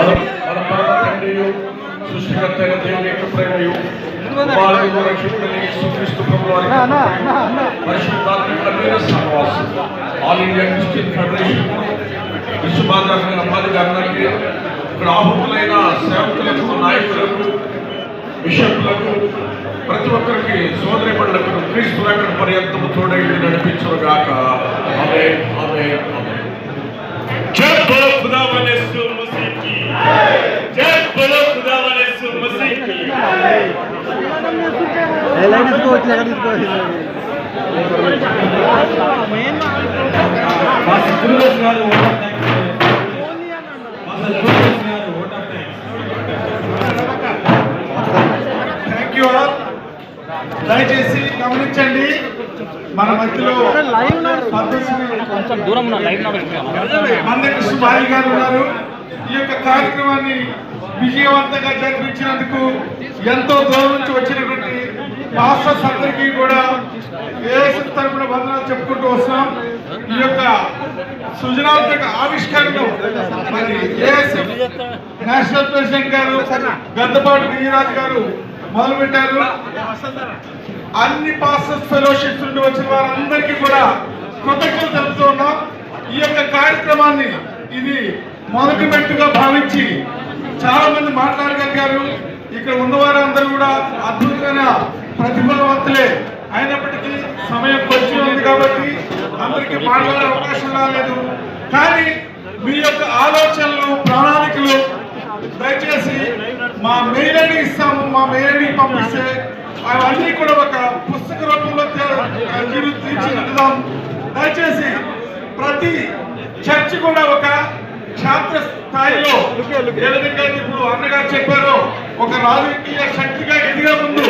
మన పరమ తండ్రియు సృష్టికర్తైన దేవుని యొక్క ప్రేమయు బాలుడు రక్షకుడైన యేసుక్రీస్తు ప్రభువారి పరిశుద్ధాత్మ సహవాసం ఆల్ ఇండియా క్రిస్టియన్ ఫెడరేషన్ విశ్వమాధారమైన అమ్మాదిగారికి ఇక్కడ ఆహుతులైన సేవకులకు నాయకులకు బిషప్లకు ప్రతి ఒక్కరికి సోదరి మండలకు క్రీస్తు రక్షణ పర్యంతము తోడై నడిపించుగాక. ఆమేన్ ఆమేన్ ఆమేన్. जय बोलो खुदावंद यीशु मसीह की जय बोलो खुदावंद यीशु मसीह की థ్యాంక్ యూ ఆల్. దయచేసి గమనించండి, మన మధ్యలో మందకృష్ణ బాలి గారు ఉన్నారు. ఈ యొక్క కార్యక్రమాన్ని విజయవంతంగా జరిపించినందుకు ఎంతో దూరం నుంచి వచ్చినటువంటి పాస్టర్స్ అందరికీ కూడా ఏఎస్ తరపున వందనాలు చెప్పుకుంటూ వస్తున్నాం. ఈ యొక్క సృజనాత్మక ఆవిష్కరణను మరి ఏఎస్ నేషనల్ ప్రెసిడెంట్ గారు గద్దపాటి విజయరాజు గారు మొదలుపెట్టారు. అన్ని పాస్టర్స్ ఫెలోషిప్స్ నుండి వచ్చిన వారందరికీ కూడా కృతజ్ఞతలు తెలుపుతూ ఉన్నాం. ఈ యొక్క కార్యక్రమాన్ని ఇది మొదటి మెట్టుగా భావించి చాలా మంది మాట్లాడగలిగారు. ఇక్కడ ఉన్నవారందరూ కూడా అద్భుతమైన ప్రతిభావంతులే. అయినప్పటికీ సమయం కొంచెం ఉంది కాబట్టి అందరికీ మాట్లాడే అవకాశం రాలేదు. కానీ మీ యొక్క ఆలోచనలు, ప్రణాళికలు దయచేసి మా మెయిల్ ఐడి ఇస్తాము. మా మెయిల్ ఐడి పంపిస్తే అవన్నీ కూడా ఒక పుస్తక రూపంలో తీర్చిదిద్దాం. దయచేసి ప్రతి చర్చ్ కూడా ఒక క్షేత్ర స్థాయిలో ఏ విధంగా ఇప్పుడు అన్నగారు చెప్పారో ఒక రాజకీయ శక్తిగా ఎదిగే ముందు